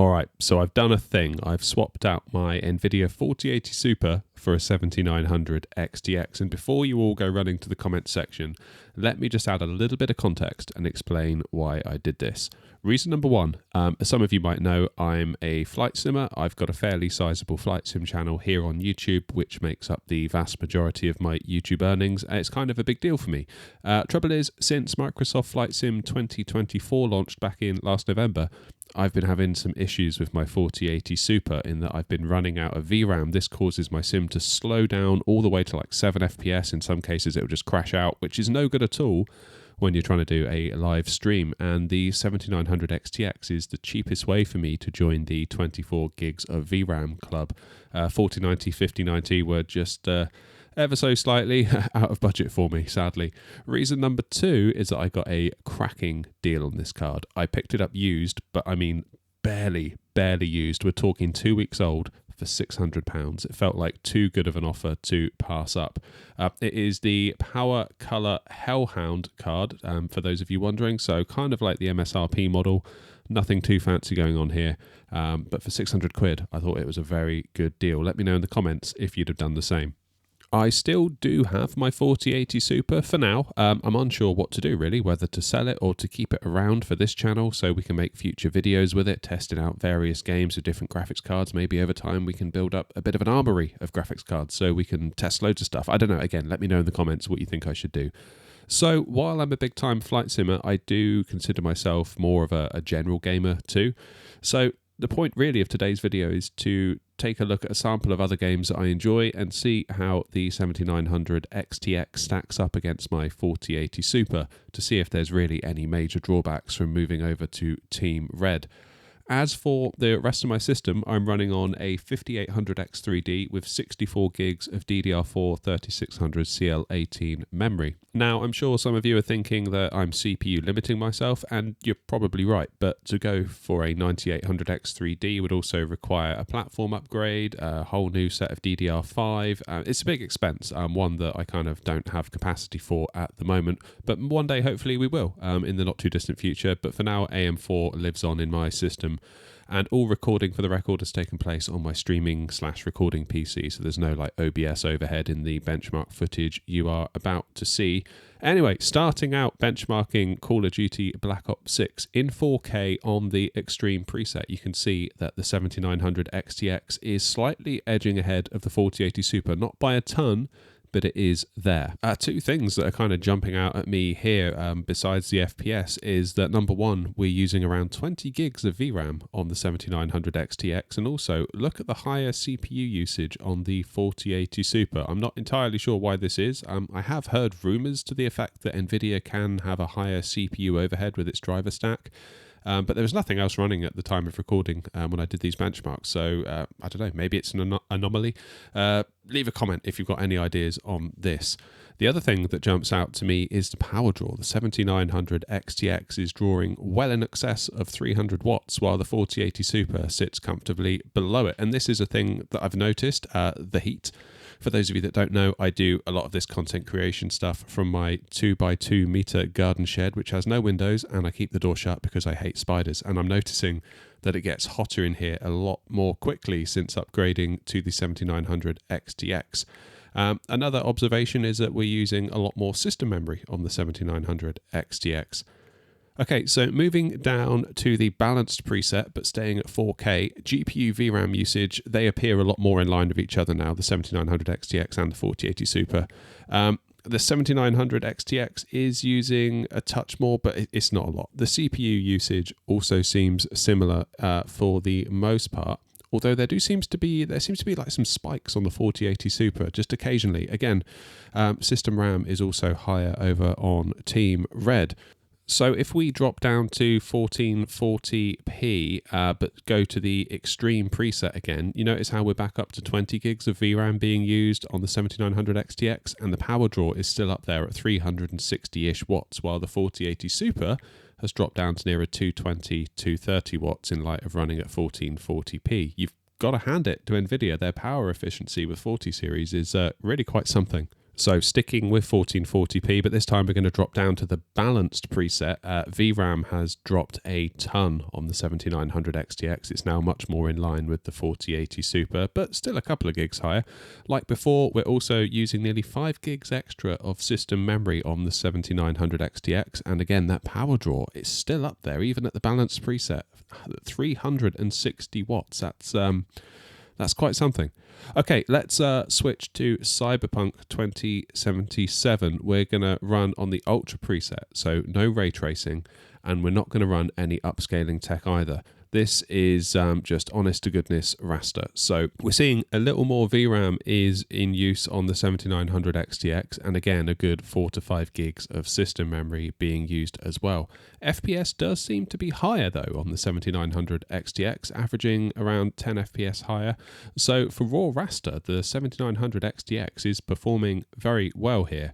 Alright, so I've done a thing. I've swapped out my NVIDIA 4080 Super for a 7900 XTX. And before you all go running to the comments section, let me just add a little bit of context and explain why I did this. Reason number one, as some of you might know, I'm a flight simmer. I've got a fairly sizable flight sim channel here on YouTube, which makes up the vast majority of my YouTube earnings. It's kind of a big deal for me. Trouble is, since Microsoft Flight Sim 2024 launched back in last November, I've been having some issues with my 4080 Super in that I've been running out of VRAM. This causes my sim to slow down all the way to like 7 FPS. In some cases, it will just crash out, which is no good at all when you're trying to do a live stream. And the 7900 XTX is the cheapest way for me to join the 24 gigs of VRAM club. 4090, 5090 were just ever so slightly out of budget for me, sadly. Reason number two is that I got a cracking deal on this card. I picked it up used, but I mean barely used. We're talking 2 weeks old for £600. It felt like too good of an offer to pass up. It is the Power Color Hellhound card, for those of you wondering. So kind of like the MSRP model. Nothing too fancy going on here. But for 600 quid, I thought it was a very good deal. Let me know in the comments if you'd have done the same. I still do have my 4080 Super for now. I'm unsure what to do really, whether to sell it or to keep it around for this channel so we can make future videos with it, testing out various games with different graphics cards. Maybe over time we can build up a bit of an armory of graphics cards so we can test loads of stuff. I don't know. Again, let me know in the comments what you think I should do. So while I'm a big time flight simmer, I do consider myself more of a general gamer too. So the point really of today's video is to take a look at a sample of other games that I enjoy and see how the 7900 XTX stacks up against my 4080 Super to see if there's really any major drawbacks from moving over to Team Red. As for the rest of my system, I'm running on a 5800X3D with 64 gigs of DDR4 3600 CL18 memory. Now, I'm sure some of you are thinking that I'm CPU limiting myself, and you're probably right, but to go for a 9800X3D would also require a platform upgrade, a whole new set of DDR5. It's a big expense, one that I kind of don't have capacity for at the moment, but one day hopefully we will in the not too distant future. But for now, AM4 lives on in my system. And all recording for the record has taken place on my streaming/recording PC, so there's no like OBS overhead in the benchmark footage you are about to see. Anyway, starting out benchmarking Call of Duty Black Ops 6 in 4K on the Extreme preset, you can see that the 7900 XTX is slightly edging ahead of the 4080 Super, not by a ton, but it is there. Two things that are kind of jumping out at me here besides the FPS is that number one, we're using around 20 gigs of VRAM on the 7900 XTX, and also look at the higher CPU usage on the 4080 Super. I'm not entirely sure why this is. I have heard rumors to the effect that NVIDIA can have a higher CPU overhead with its driver stack. But there was nothing else running at the time of recording when I did these benchmarks. So I don't know, maybe it's an anomaly. Leave a comment if you've got any ideas on this. The other thing that jumps out to me is the power draw. The 7900 XTX is drawing well in excess of 300 watts, while the 4080 Super sits comfortably below it. And this is a thing that I've noticed, the heat. For those of you that don't know, I do a lot of this content creation stuff from my 2x2 meter garden shed, which has no windows, and I keep the door shut because I hate spiders. And I'm noticing that it gets hotter in here a lot more quickly since upgrading to the 7900 XTX. Another observation is that we're using a lot more system memory on the 7900 XTX. Okay, so moving down to the balanced preset, but staying at 4K, GPU VRAM usage, they appear a lot more in line with each other now, the 7900 XTX and the 4080 Super. The 7900 XTX is using a touch more, but it's not a lot. The CPU usage also seems similar for the most part. Although there seems to be like some spikes on the 4080 Super, just occasionally. Again, system RAM is also higher over on Team Red. So if we drop down to 1440p, but go to the Extreme preset again, you notice how we're back up to 20 gigs of VRAM being used on the 7900 XTX, and the power draw is still up there at 360-ish watts, while the 4080 Super has dropped down to nearer 220, 230 watts in light of running at 1440p. You've got to hand it to NVIDIA. Their power efficiency with 40 series is really quite something. So sticking with 1440p, but this time we're going to drop down to the balanced preset. VRAM has dropped a ton on the 7900 XTX. It's now much more in line with the 4080 Super, but still a couple of gigs higher. Like before, we're also using nearly 5 gigs extra of system memory on the 7900 XTX. And again, that power draw is still up there, even at the balanced preset. 360 watts. That's quite something. Okay, let's switch to Cybpepunk 2077. We're going to run on the Ultra preset, so no ray tracing, and we're not going to run any upscaling tech either. This is just honest to goodness raster. So we're seeing a little more VRAM is in use on the 7900 XTX, and again a good 4 to 5 gigs of system memory being used as well. FPS does seem to be higher though on the 7900 XTX, averaging around 10 FPS higher. So for raw raster, the 7900 XTX is performing very well here.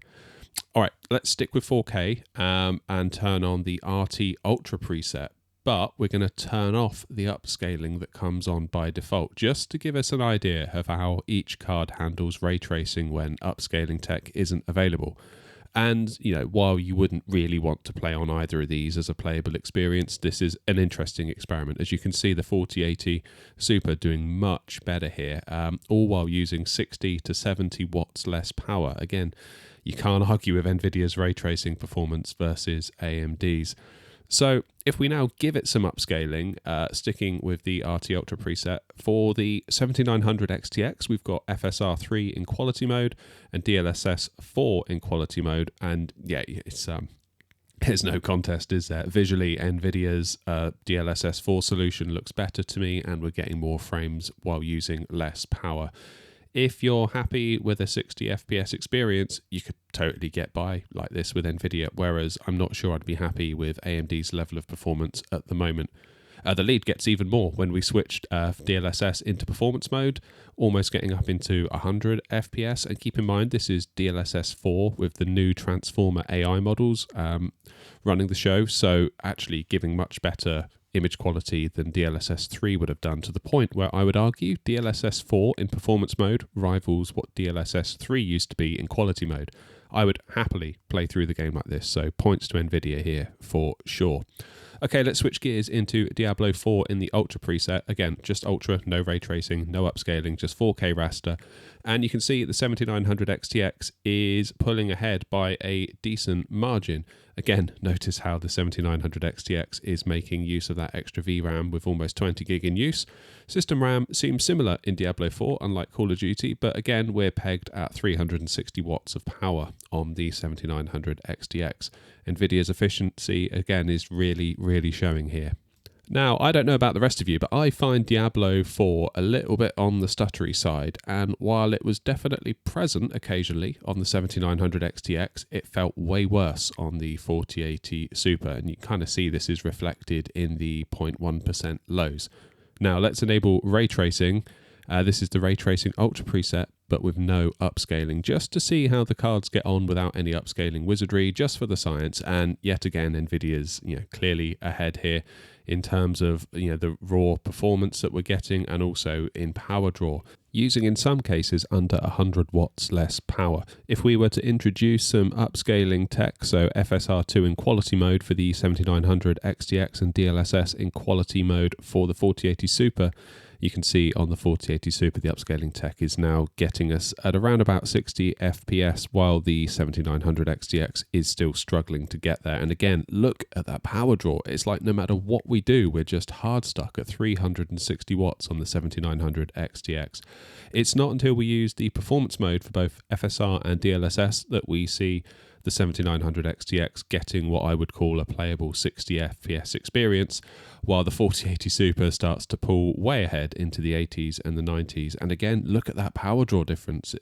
All right, let's stick with 4K and turn on the RT Ultra preset. But we're going to turn off the upscaling that comes on by default, just to give us an idea of how each card handles ray tracing when upscaling tech isn't available. And, you know, while you wouldn't really want to play on either of these as a playable experience, this is an interesting experiment. As you can see, the 4080 Super doing much better here, all while using 60 to 70 watts less power. Again, you can't argue with NVIDIA's ray tracing performance versus AMD's. So if we now give it some upscaling, sticking with the RT Ultra preset, for the 7900 XTX, we've got FSR 3 in quality mode and DLSS 4 in quality mode. And yeah, there's no contest, is there? Visually, NVIDIA's DLSS 4 solution looks better to me, and we're getting more frames while using less power. If you're happy with a 60 FPS experience, you could totally get by like this with NVIDIA, whereas I'm not sure I'd be happy with AMD's level of performance at the moment. The lead gets even more when we switched DLSS into performance mode, almost getting up into 100 FPS. And keep in mind, this is DLSS 4 with the new Transformer AI models running the show, so actually giving much better image quality than DLSS 3 would have done, to the point where I would argue DLSS 4 in performance mode rivals what DLSS 3 used to be in quality mode. I would happily play through the game like this, so points to NVIDIA here for sure. Okay, let's switch gears into Diablo 4 in the Ultra preset. Again, just Ultra, no ray tracing, no upscaling, just 4K raster. And you can see the 7900 XTX is pulling ahead by a decent margin. Again, notice how the 7900 XTX is making use of that extra VRAM with almost 20 gig in use. System RAM seems similar in Diablo 4, unlike Call of Duty, but again, we're pegged at 360 watts of power on the 7900 XTX. NVIDIA's efficiency, again, is really showing here. Now, I don't know about the rest of you, but I find Diablo 4 a little bit on the stuttery side, and while it was definitely present occasionally on the 7900 XTX, it felt way worse on the 4080 Super, and you kind of see this is reflected in the 0.1% lows. Now, let's enable ray tracing. This is the ray tracing Ultra preset, but with no upscaling, just to see how the cards get on without any upscaling wizardry, just for the science. And yet again, NVIDIA's clearly ahead here in terms of the raw performance that we're getting, and also in power draw, using in some cases under 100 watts less power. If we were to introduce some upscaling tech, so FSR2 in quality mode for the 7900 XTX and DLSS in quality mode for the 4080 Super, you can see on the 4080 Super, the upscaling tech is now getting us at around about 60 FPS, while the 7900 XTX is still struggling to get there. And again, look at that power draw. It's like no matter what we do, we're just hard stuck at 360 watts on the 7900 XTX. It's not until we use the performance mode for both FSR and DLSS that we see the 7900 XTX getting what I would call a playable 60 FPS experience, while the 4080 Super starts to pull way ahead into the 80s and the 90s. And again, look at that power draw difference.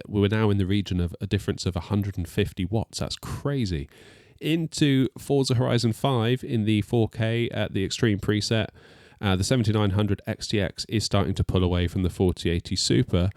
We're now in the region of a difference of 150 watts. That's crazy. Into Forza Horizon 5 in the 4K at the Extreme preset, the 7900 XTX is starting to pull away from the 4080 Super,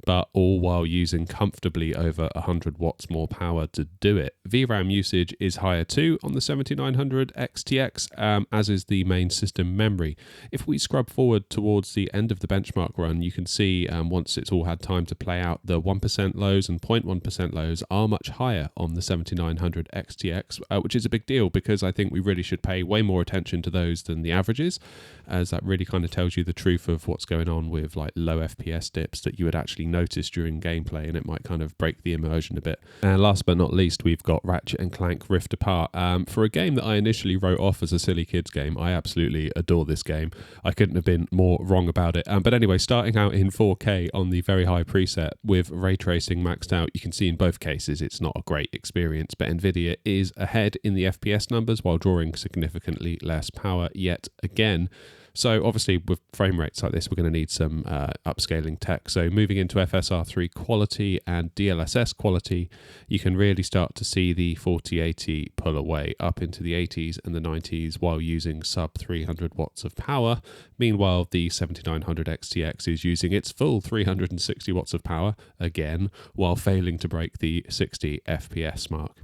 but all while using comfortably over 100 watts more power to do it. VRAM usage is higher too on the 7900 XTX, as is the main system memory. If we scrub forward towards the end of the benchmark run, you can see once it's all had time to play out, the 1% lows and 0.1% lows are much higher on the 7900 XTX, which is a big deal because I think we really should pay way more attention to those than the averages, as that really kind of tells you the truth of what's going on with like low FPS dips that you would actually notice during gameplay, and it might kind of break the immersion a bit. And last but not least, we've got Ratchet and Clank Rift Apart. For a game that I initially wrote off as a silly kids game, I absolutely adore this game. I couldn't have been more wrong about it. But anyway, starting out in 4K on the very high preset with ray tracing maxed out, you can see in both cases it's not a great experience, but NVIDIA is ahead in the FPS numbers while drawing significantly less power yet again. So obviously with frame rates like this, we're going to need some upscaling tech. So moving into FSR3 quality and DLSS quality, you can really start to see the 4080 pull away up into the 80s and the 90s while using sub 300 watts of power. Meanwhile, the 7900 XTX is using its full 360 watts of power, again, while failing to break the 60 FPS mark.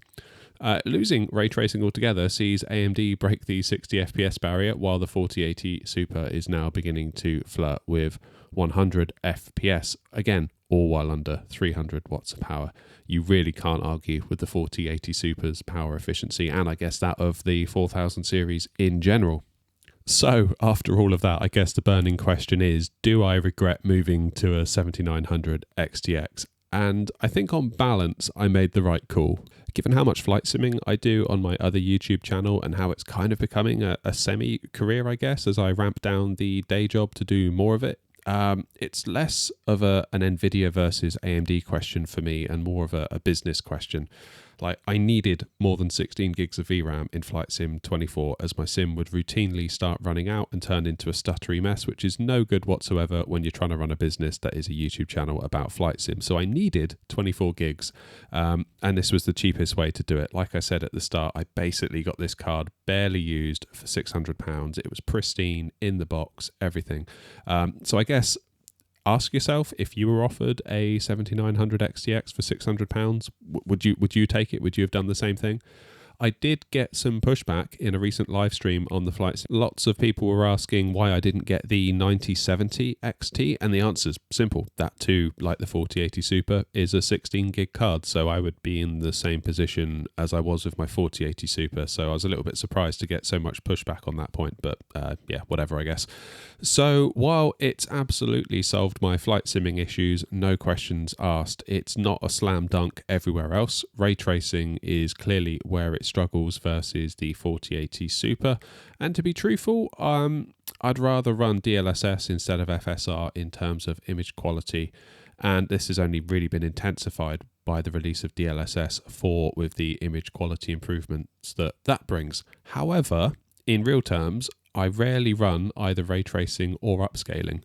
Losing ray tracing altogether sees AMD break the 60 FPS barrier, while the 4080 Super is now beginning to flirt with 100 FPS. Again, all while under 300 watts of power. You really can't argue with the 4080 Super's power efficiency, and I guess that of the 4000 series in general. So, after all of that, I guess the burning question is, do I regret moving to a 7900 XTX? And I think on balance, I made the right call. Given how much flight simming I do on my other YouTube channel and how it's kind of becoming a semi-career, I guess, as I ramp down the day job to do more of it, it's less of an NVIDIA versus AMD question for me and more of a business question. Like, I needed more than 16 gigs of VRAM in Flight Sim 24 as my sim would routinely start running out and turn into a stuttery mess, which is no good whatsoever when you're trying to run a business that is a YouTube channel about Flight Sim. So I needed 24 gigs, and this was the cheapest way to do it. Like I said at the start, I basically got this card barely used for £600. It was pristine, in the box, everything. So I guess ask yourself, if you were offered a 7900 XTX for £600, would you take it? Would you have done the same thing? I did get some pushback in a recent live stream on the flights. Lots of people were asking why I didn't get the 9070 XT, and the answer's simple. That too, like the 4080 Super, is a 16 gig card, so I would be in the same position as I was with my 4080 Super, so I was a little bit surprised to get so much pushback on that point, but yeah, whatever, I guess. So while it's absolutely solved my flight simming issues, no questions asked, it's not a slam dunk everywhere else. Ray tracing is clearly where it struggles versus the 4080 Super, and to be truthful, I'd rather run DLSS instead of FSR in terms of image quality, and this has only really been intensified by the release of DLSS 4 with the image quality improvements that brings. However, in real terms, I rarely run either ray tracing or upscaling.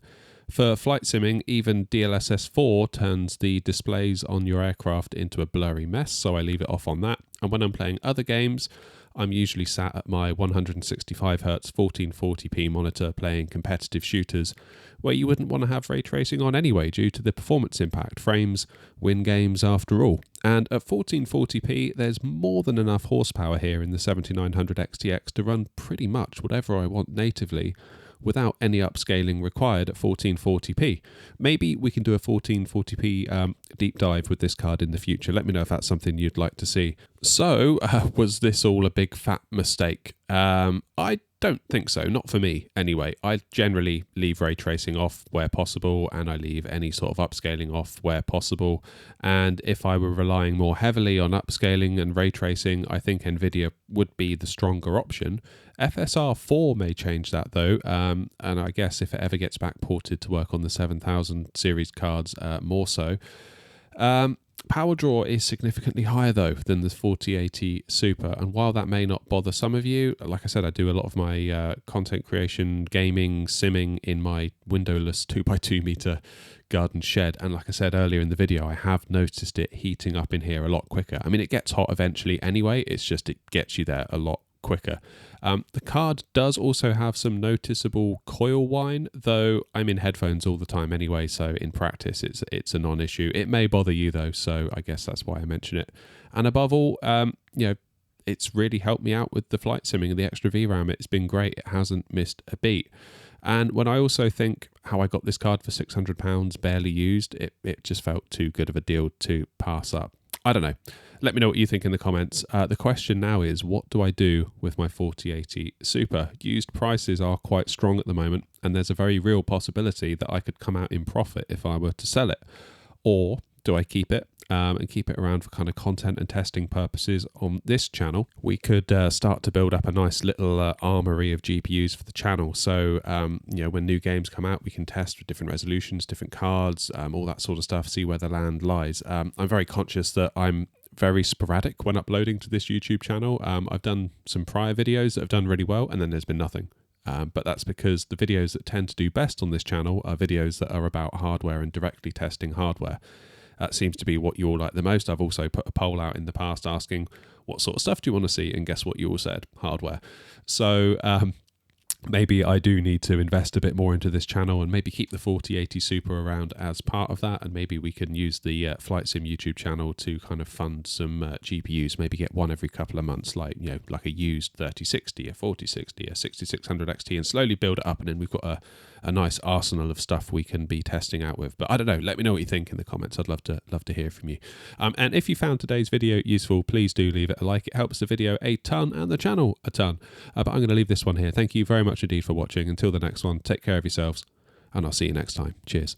For flight simming, even DLSS 4 turns the displays on your aircraft into a blurry mess, so I leave it off on that. And when I'm playing other games, I'm usually sat at my 165Hz 1440p monitor playing competitive shooters, where you wouldn't want to have ray tracing on anyway due to the performance impact. Frames win games after all. And at 1440p, there's more than enough horsepower here in the 7900 XTX to run pretty much whatever I want natively, without any upscaling required at 1440p. Maybe we can do a 1440p deep dive with this card in the future. Let me know if that's something you'd like to see. So, was this all a big fat mistake? I don't think so, not for me anyway. I generally leave ray tracing off where possible, and I leave any sort of upscaling off where possible. And if I were relying more heavily on upscaling and ray tracing, I think NVIDIA would be the stronger option. FSR 4 may change that though, and I guess if it ever gets back ported to work on the 7000 series cards, more so. Power draw is significantly higher though than the 4080 Super, and while that may not bother some of you, like I said, I do a lot of my content creation, gaming, simming in my windowless 2x2 meter garden shed, and like I said earlier in the video, I have noticed it heating up in here a lot quicker. I mean, it gets hot eventually anyway, it's just it gets you there a lot quicker. The card does also have some noticeable coil whine, though I'm in headphones all the time anyway, so in practice it's a non-issue. It may bother you though, so I guess that's why I mention it. And above all, it's really helped me out with the flight simming and the extra VRAM. It's been great. It hasn't missed a beat. And when I also think how I got this card for £600 barely used, it just felt too good of a deal to pass up. I don't know. Let me know what you think in the comments. The question now is, what do I do with my 4080 Super? Used prices are quite strong at the moment, and there's a very real possibility that I could come out in profit if I were to sell it. Or do I keep it and keep it around for kind of content and testing purposes on this channel? We could start to build up a nice little armory of GPUs for the channel. So, when new games come out, we can test with different resolutions, different cards, all that sort of stuff, see where the land lies. I'm very conscious that I'm very sporadic when uploading to this YouTube channel. I've done some prior videos that have done really well, and then there's been nothing. But that's because the videos that tend to do best on this channel are videos that are about hardware and directly testing hardware. That seems to be what you all like the most. I've also put a poll out in the past asking what sort of stuff do you want to see, and guess what you all said? Hardware. So maybe I do need to invest a bit more into this channel and maybe keep the 4080 Super around as part of that, and maybe we can use the Flight Sim YouTube channel to kind of fund some GPUs, maybe get one every couple of months, like a used 3060, a 4060, a 6600 XT, and slowly build it up, and then we've got a nice arsenal of stuff we can be testing out with. But I don't know, let me know what you think in the comments. I'd love to hear from you. And if you found today's video useful, please do leave it a like. It helps the video a ton and the channel a ton. But I'm going to leave this one here. Thank you very much indeed for watching. Until the next one, take care of yourselves, and I'll see you next time. Cheers.